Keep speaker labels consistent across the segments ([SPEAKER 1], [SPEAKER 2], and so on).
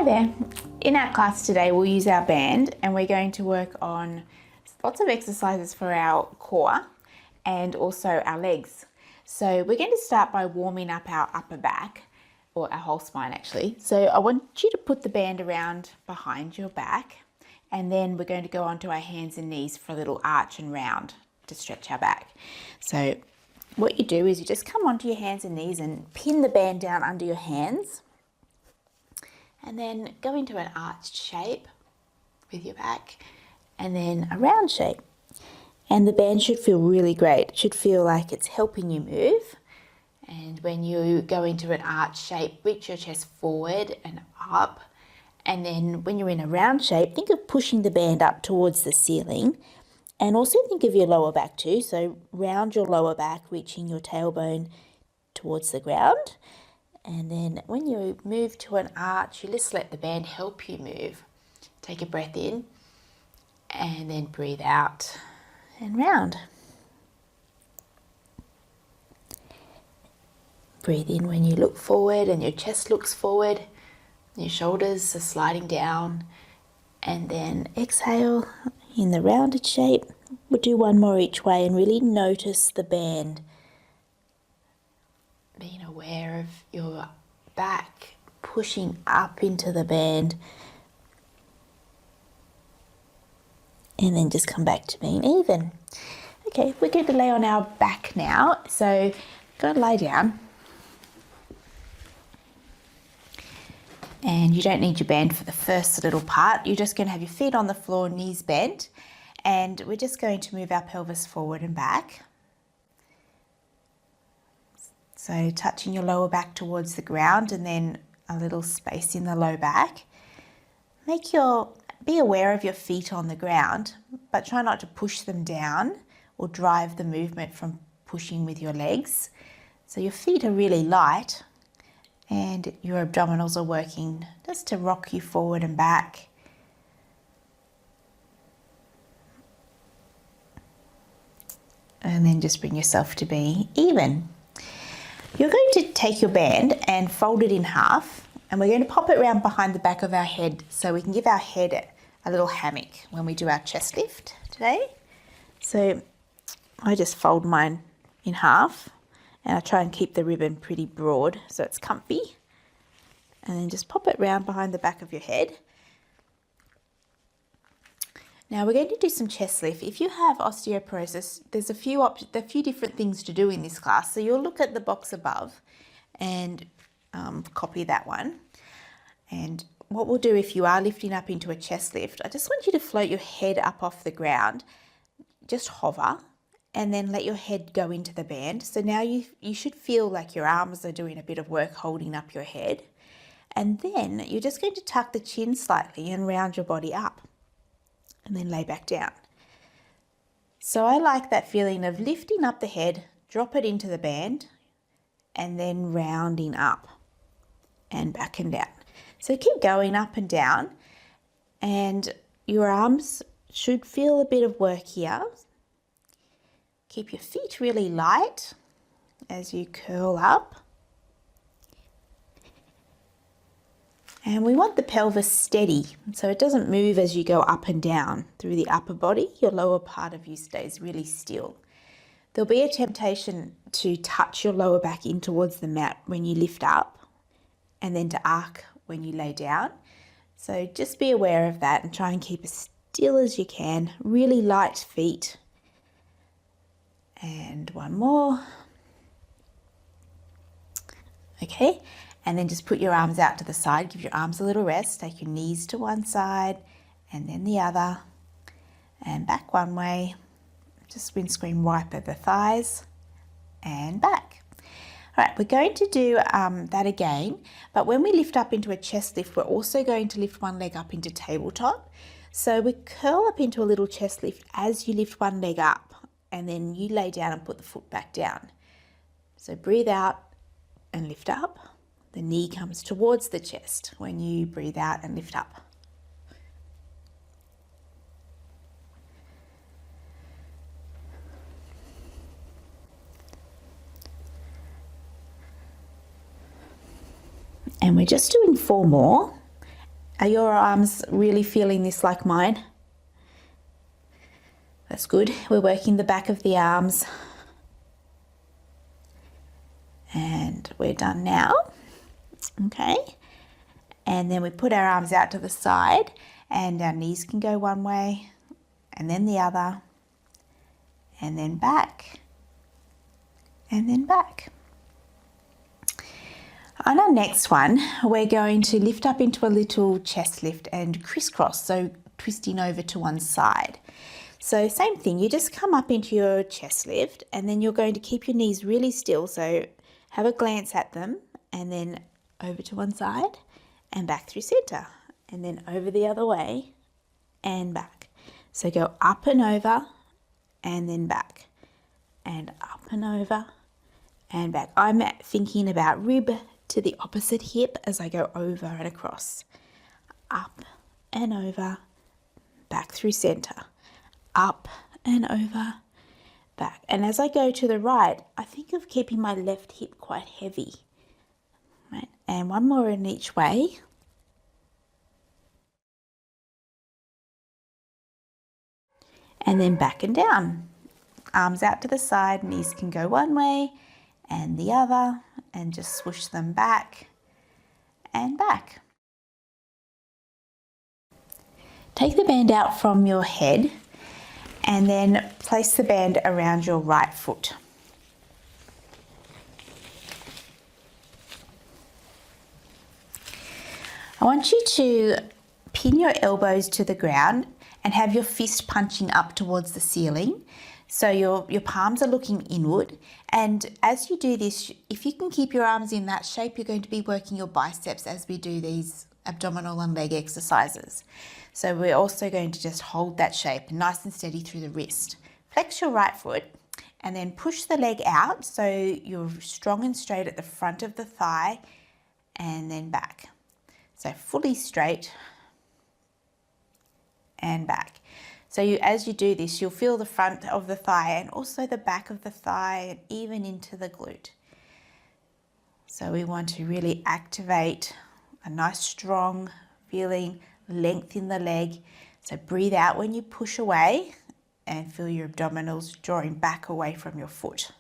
[SPEAKER 1] Hi there. In our class today we'll use our band and we're going to work on lots of exercises for our core and also our legs. So we're going to start by warming up our upper back, or our whole spine actually. So I want you to put the band around behind your back, and then we're going to go onto our hands and knees for a little arch and round to stretch our back. So what you do is you just come onto your hands and knees and pin the band down under your hands, and then go into an arched shape with your back, and then a round shape. And the band should feel really great. It should feel like it's helping you move. And when you go into an arch shape, reach your chest forward and up. And then when you're in a round shape, think of pushing the band up towards the ceiling. And also think of your lower back too. So round your lower back, reaching your tailbone towards the ground. And then when you move to an arch, you just let the band help you move. Take a breath in and then breathe out and round. Breathe in when you look forward and your chest looks forward, your shoulders are sliding down, and then exhale in the rounded shape. We'll do one more each way and really notice the band. Being aware of your back pushing up into the band, and then just come back to being even. Okay, we're going to lay on our back now. So go and lie down. And you don't need your band for the first little part. You're just going to have your feet on the floor, knees bent, and we're just going to move our pelvis forward and back. So touching your lower back towards the ground, and then a little space in the low back. Be aware of your feet on the ground, but try not to push them down or drive the movement from pushing with your legs. So your feet are really light and your abdominals are working just to rock you forward and back. And then just bring yourself to be even. You're going to take your band and fold it in half, and we're going to pop it around behind the back of our head so we can give our head a little hammock when we do our chest lift today. So I just fold mine in half, and I try and keep the ribbon pretty broad so it's comfy. And then just pop it round behind the back of your head. Now we're going to do some chest lift. If you have osteoporosis, there's a few different things to do in this class. So you'll look at the box above and copy that one. And what we'll do if you are lifting up into a chest lift, I just want you to float your head up off the ground. Just hover and then let your head go into the band. So now you should feel like your arms are doing a bit of work holding up your head. And then you're just going to tuck the chin slightly and round your body up. And then lay back down. So I like that feeling of lifting up the head, drop it into the band, and then rounding up and back and down. So keep going up and down, and your arms should feel a bit of work here. Keep your feet really light as you curl up. And we want the pelvis steady, so it doesn't move as you go up and down through the upper body. Your lower part of you stays really still. There'll be a temptation to touch your lower back in towards the mat when you lift up, and then to arc when you lay down. So just be aware of that and try and keep as still as you can. Really light feet. And one more. Okay. And then just put your arms out to the side, give your arms a little rest, take your knees to one side and then the other, and back one way. Just windscreen wiper the thighs and back. All right, we're going to do that again, but when we lift up into a chest lift, we're also going to lift one leg up into tabletop. So we curl up into a little chest lift as you lift one leg up, and then you lay down and put the foot back down. So breathe out and lift up. The knee comes towards the chest when you breathe out and lift up. And we're just doing 4 more. Are your arms really feeling this like mine? That's good. We're working the back of the arms. And we're done now. Okay. And then we put our arms out to the side and our knees can go one way and then the other and then back and then back. On our next one, we're going to lift up into a little chest lift and crisscross, so twisting over to one side. So same thing, you just come up into your chest lift and then you're going to keep your knees really still. So have a glance at them and then over to one side and back through center and then over the other way and back. So go up and over and then back and up and over and back. I'm thinking about rib to the opposite hip as I go over and across. Up and over, back through center. Up and over, back. And as I go to the right, I think of keeping my left hip quite heavy. Right? And one more in each way. And then back and down. Arms out to the side, knees can go one way and the other, and just swoosh them back and back. Take the band out from your head and then place the band around your right foot. I want you to pin your elbows to the ground and have your fist punching up towards the ceiling. So your palms are looking inward. And as you do this, if you can keep your arms in that shape, you're going to be working your biceps as we do these abdominal and leg exercises. So we're also going to just hold that shape nice and steady through the wrist. Flex your right foot and then push the leg out so you're strong and straight at the front of the thigh and then back. So fully straight and back. So as you do this, you'll feel the front of the thigh and also the back of the thigh and even into the glute. So we want to really activate a nice strong feeling, length in the leg. So breathe out when you push away and feel your abdominals drawing back away from your foot.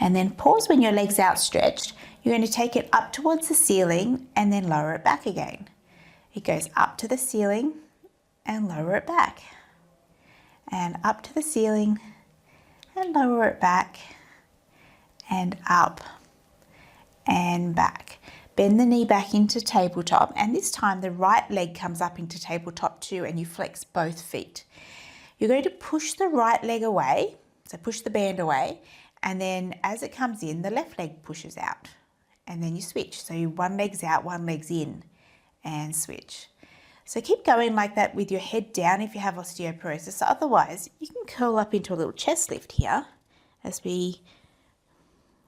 [SPEAKER 1] And then pause when your leg's outstretched. You're going to take it up towards the ceiling and then lower it back again. It goes up to the ceiling and lower it back. And up to the ceiling and lower it back and up and back. Bend the knee back into tabletop, and this time the right leg comes up into tabletop too, and you flex both feet. You're going to push the right leg away, so push the band away, and then as it comes in, the left leg pushes out, and then you switch. So one leg's out, one leg's in, and switch. So keep going like that with your head down if you have osteoporosis. Otherwise, you can curl up into a little chest lift here as we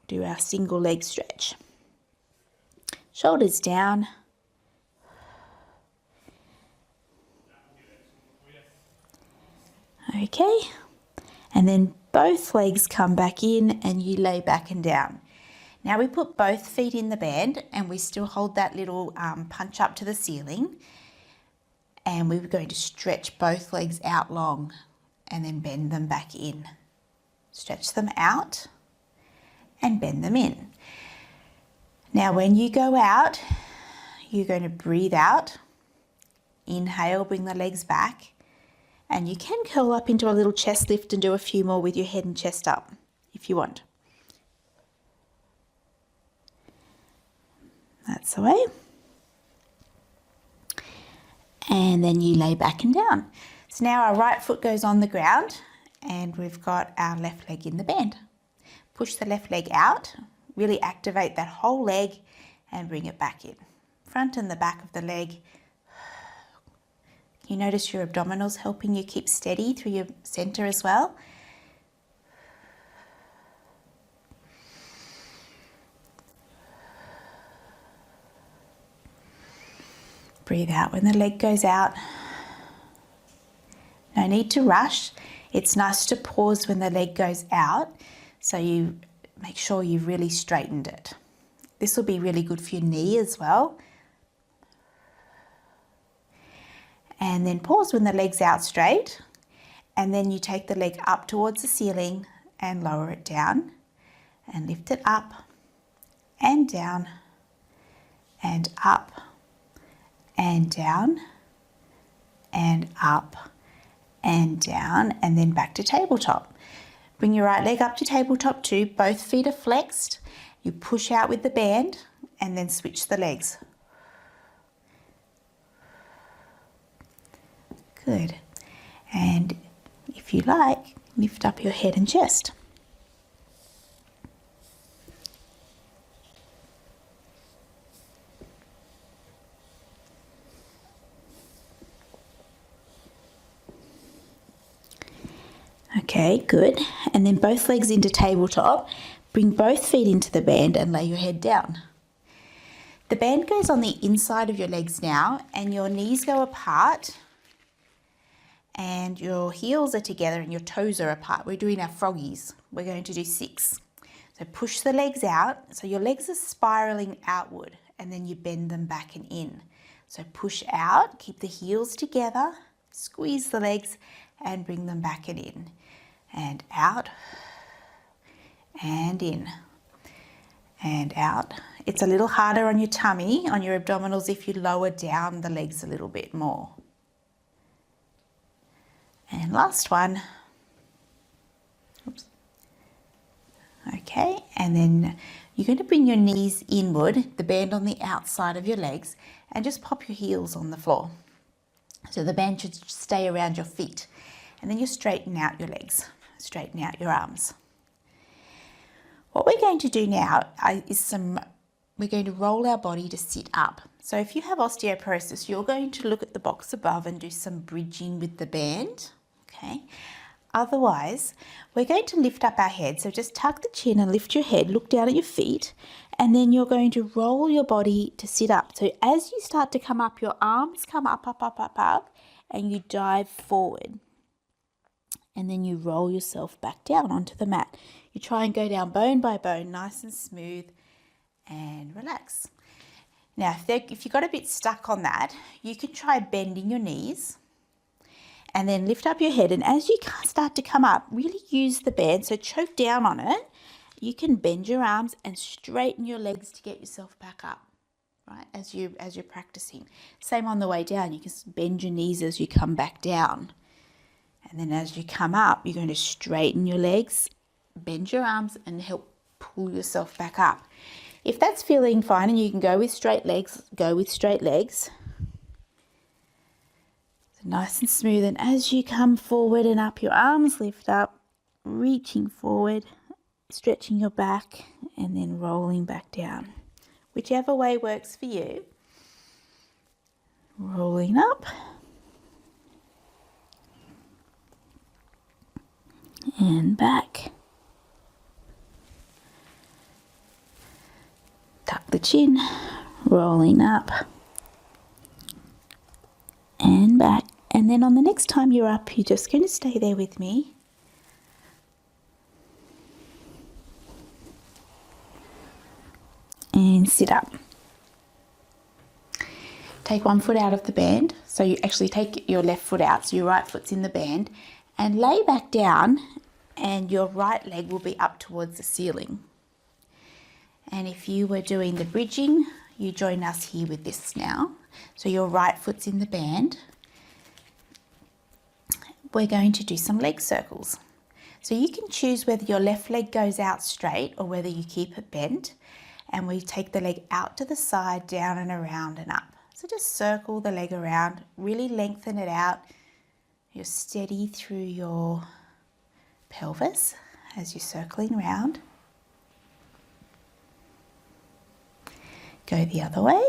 [SPEAKER 1] do our single leg stretch. Shoulders down. Okay, and then both legs come back in and you lay back and down. Now we put both feet in the band and we still hold that little punch up to the ceiling. And we're going to stretch both legs out long and then bend them back in. Stretch them out and bend them in. Now when you go out, you're going to breathe out. Inhale, bring the legs back. And you can curl up into a little chest lift and do a few more with your head and chest up if you want. That's the way. And then you lay back and down. So now our right foot goes on the ground and we've got our left leg in the band. Push the left leg out, really activate that whole leg and bring it back in. Front and the back of the leg. You notice your abdominals helping you keep steady through your center as well. Breathe out when the leg goes out. need to rush. It's nice to pause when the leg goes out, so you make sure you've really straightened it. This will be really good for your knee as well. And then pause when the leg's out straight, and then you take the leg up towards the ceiling and lower it down and lift it up and down and up and down and up and down, and then back to tabletop. Bring your right leg up to tabletop too. Both feet are flexed. You push out with the band and then switch the legs. Good. And if you like, lift up your head and chest. Okay, good. And then both legs into tabletop. Bring both feet into the band and lay your head down. The band goes on the inside of your legs now, and your knees go apart and your heels are together and your toes are apart. We're doing our froggies. We're going to do 6. So push the legs out. So your legs are spiraling outward, and then you bend them back and in. So push out, keep the heels together, squeeze the legs and bring them back and in. And out and in and out. It's a little harder on your tummy, on your abdominals, if you lower down the legs a little bit more. And last one. Oops. Okay, and then you're going to bring your knees inward, the band on the outside of your legs, and just pop your heels on the floor. So the band should stay around your feet. And then you straighten out your legs, straighten out your arms. What we're going to do now we're going to roll our body to sit up. So if you have osteoporosis, you're going to look at the box above and do some bridging with the band, okay? Otherwise, we're going to lift up our head. So just tuck the chin and lift your head, look down at your feet, and then you're going to roll your body to sit up. So as you start to come up, your arms come up, up, up, up, up, and you dive forward. And then you roll yourself back down onto the mat. You try and go down bone by bone, nice and smooth, and relax. Now, if you got a bit stuck on that, you can try bending your knees and then lift up your head. And as you start to come up, really use the band, so choke down on it. You can bend your arms and straighten your legs to get yourself back up, right, as you're practicing. Same on the way down. You can bend your knees as you come back down. And then as you come up, you're going to straighten your legs, bend your arms, and help pull yourself back up. If that's feeling fine and you can go with straight legs, go with straight legs. So nice and smooth. And as you come forward and up, your arms lift up, reaching forward, stretching your back, and then rolling back down. Whichever way works for you. Rolling up. And back. Tuck the chin, rolling up and back. And then on the next time you're up, you're just going to stay there with me. And sit up. Take one foot out of the band. So you actually take your left foot out, so your right foot's in the band. And lay back down, and your right leg will be up towards the ceiling. And if you were doing the bridging, you join us here with this now. So your right foot's in the band. We're going to do some leg circles. So you can choose whether your left leg goes out straight or whether you keep it bent. And we take the leg out to the side, down and around and up. So just circle the leg around, really lengthen it out. You're steady through your pelvis as you're circling round. Go the other way.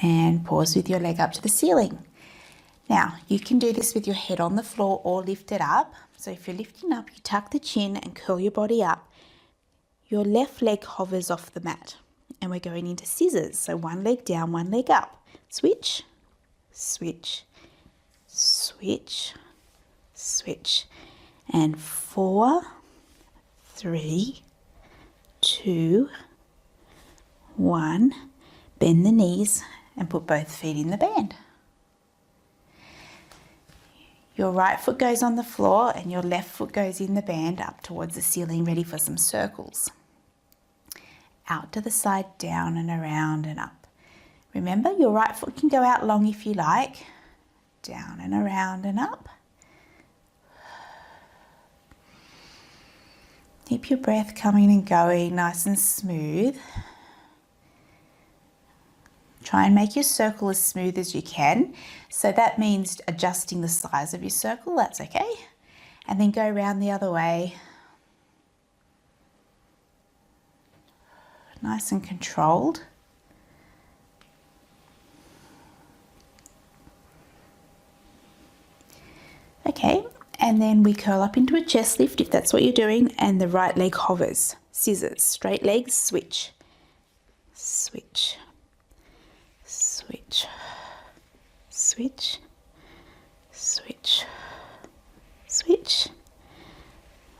[SPEAKER 1] And pause with your leg up to the ceiling. Now, you can do this with your head on the floor or lift it up. So if you're lifting up, you tuck the chin and curl your body up. your left leg hovers off the mat and we're going into scissors. So one leg down, one leg up. Switch, switch, switch, switch. And 4, 3, 2, 1. Bend the knees and put both feet in the band. Your right foot goes on the floor and your left foot goes in the band up towards the ceiling, ready for some circles. Out to the side, down and around and up. Remember, your right foot can go out long if you like. Down and around and up. Keep your breath coming and going nice and smooth. Try and make your circle as smooth as you can. So that means adjusting the size of your circle, that's okay. And then go around the other way. Nice and controlled. Okay, and then we curl up into a chest lift if that's what you're doing, and the right leg hovers. Scissors, straight legs, switch, switch, switch, switch, switch, switch,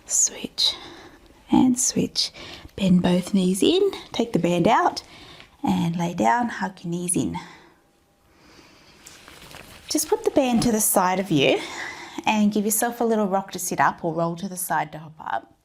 [SPEAKER 1] switch, and switch. Bend both knees in, take the band out, and lay down, hug your knees in. Just put the band to the side of you and give yourself a little rock to sit up or roll to the side to hop up.